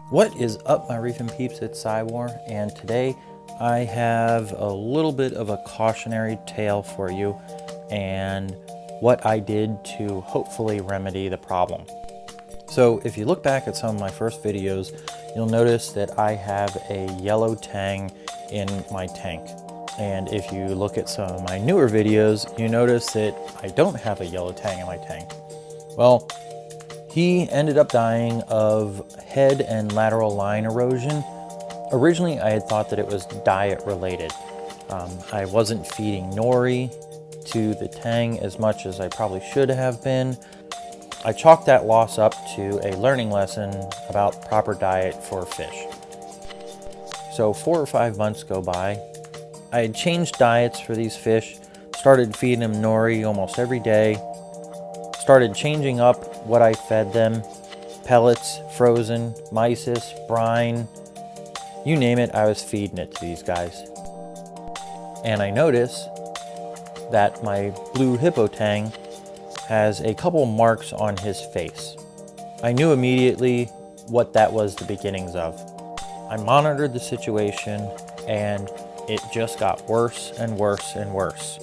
What is up, my reefing peeps? It's Psywar, and today I have a little bit of a cautionary tale for you and what I did to hopefully remedy the problem. So if you look back at some of my first videos, you'll notice that I have a yellow tang in my tank. And if you look at some of my newer videos, you notice that I don't have a yellow tang in my tank. Well, he ended up dying of head and lateral line erosion. Originally, I had thought that it was diet related. I wasn't feeding nori to the tang as much as I probably should have been. I chalked that loss up to a learning lesson about proper diet for fish. So 4 or 5 months go by. I had changed diets for these fish, started feeding them nori almost every day, started changing up what I fed them, pellets, frozen, mysis, brine, you name it, I was feeding it to these guys. And I noticed that my Blue Hippo Tang has a couple marks on his face. I knew immediately what that was the beginnings of. I monitored the situation and it just got worse and worse and worse.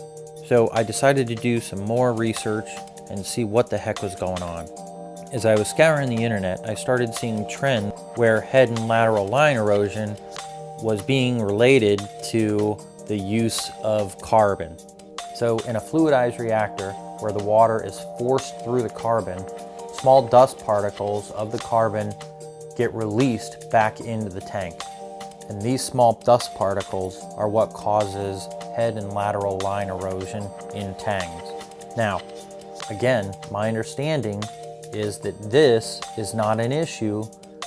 So I decided to do some more research and see what the heck was going on. As I was scouring the internet, I started seeing trends where head and lateral line erosion was being related to the use of carbon. So in a fluidized reactor where the water is forced through the carbon, small dust particles of the carbon get released back into the tank. And these small dust particles are what causes head and lateral line erosion in tangs. Now, again, my understanding is that this is not an issue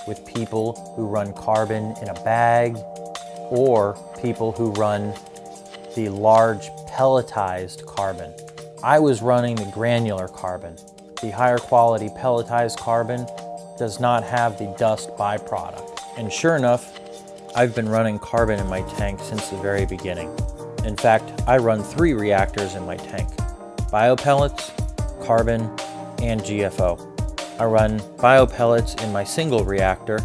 with people who run carbon in a bag or people who run the large pelletized carbon. I was running the granular carbon. The higher quality pelletized carbon does not have the dust byproduct. And sure enough, I've been running carbon in my tank since the very beginning. In fact, I run 3 reactors in my tank: biopellets, carbon, and GFO. I run biopellets in my single reactor,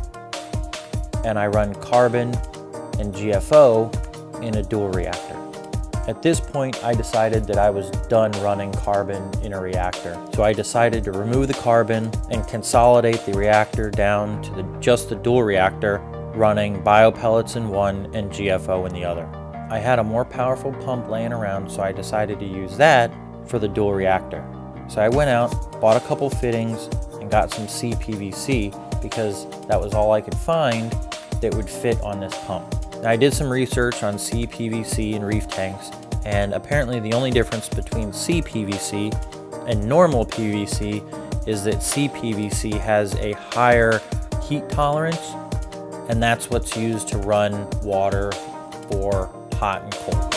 and I run carbon and GFO in a dual reactor. At this point, I decided that I was done running carbon in a reactor. So I decided to remove the carbon and consolidate the reactor down to just the dual reactor, running biopellets in one and GFO in the other. I had a more powerful pump laying around, so I decided to use that for the dual reactor. So I went out, bought a couple fittings, and got some CPVC because that was all I could find that would fit on this pump. Now, I did some research on CPVC and reef tanks, and apparently the only difference between CPVC and normal PVC is that CPVC has a higher heat tolerance, and that's what's used to run water for hot and cold.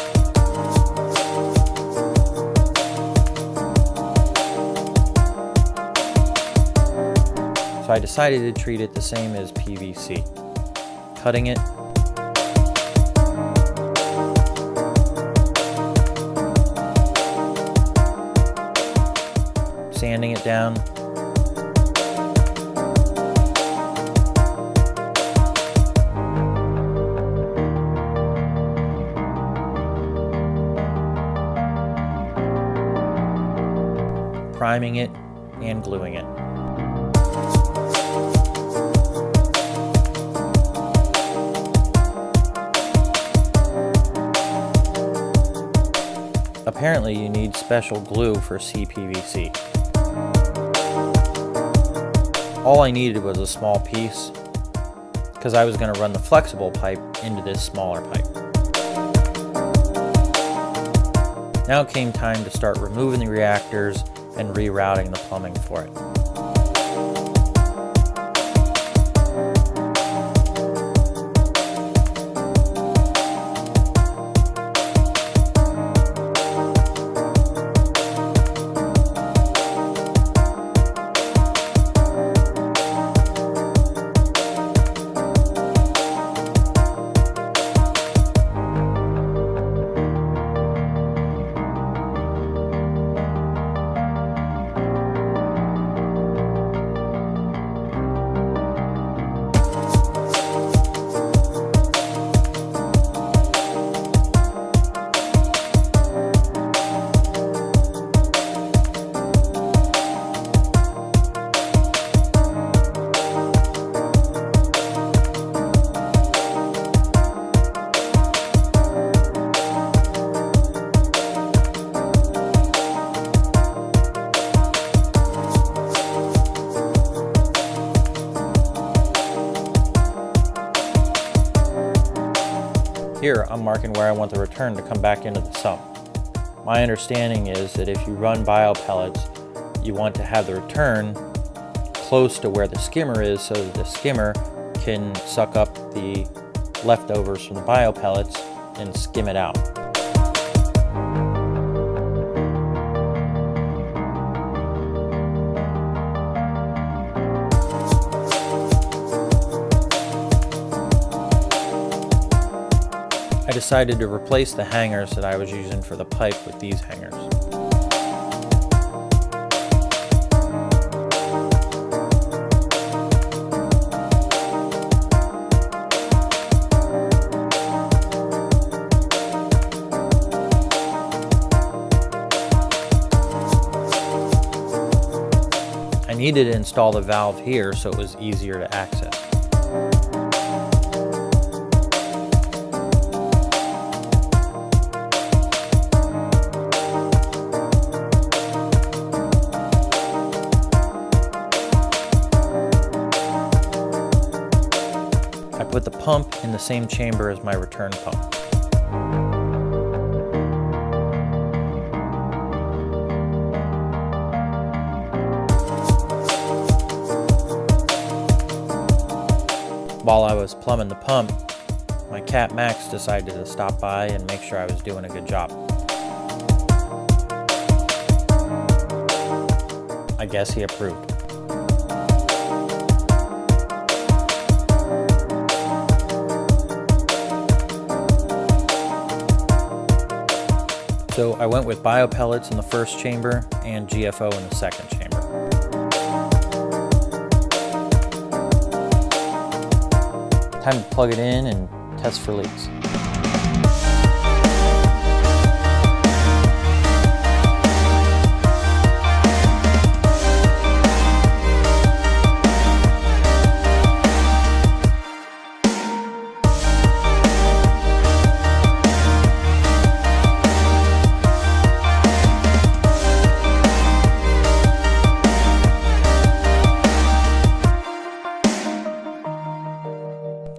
So I decided to treat it the same as PVC. Cutting it, sanding it down, priming it, and gluing it. Apparently, you need special glue for CPVC. All I needed was a small piece because I was going to run the flexible pipe into this smaller pipe. Now it came time to start removing the reactors and rerouting the plumbing for it. here I'm marking where I want the return to come back into the sump. My understanding is that if you run biopellets, you want to have the return close to where the skimmer is so that the skimmer can suck up the leftovers from the biopellets and skim it out. I decided to replace the hangers that I was using for the pipe with these hangers. I needed to install the valve here so it was easier to access. I put the pump in the same chamber as my return pump. While I was plumbing the pump, my cat Max decided to stop by and make sure I was doing a good job. I guess he approved. So I went with biopellets in the first chamber and GFO in the second chamber. Time to plug it in and test for leaks.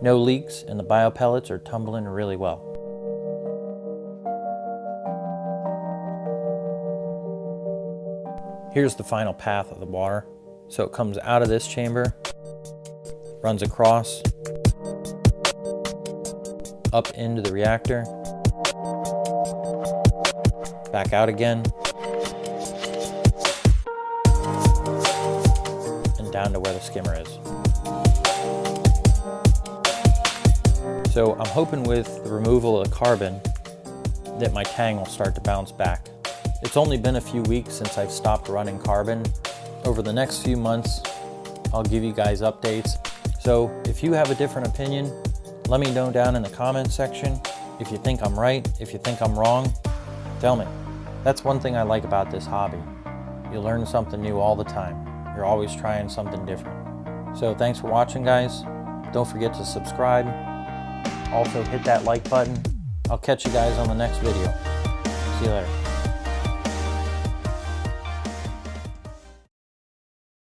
No leaks, and the biopellets are tumbling really well. Here's the final path of the water. So it comes out of this chamber, runs across, up into the reactor, back out again, and down to where the skimmer is. So I'm hoping with the removal of the carbon that my tang will start to bounce back. It's only been a few weeks since I've stopped running carbon. Over the next few months, I'll give you guys updates. So if you have a different opinion, let me know down in the comments section. If you think I'm right, if you think I'm wrong, tell me. That's one thing I like about this hobby. You learn something new all the time. You're always trying something different. So thanks for watching, guys. Don't forget to subscribe. Also hit that like button. I'll catch you guys on the next video. See you later.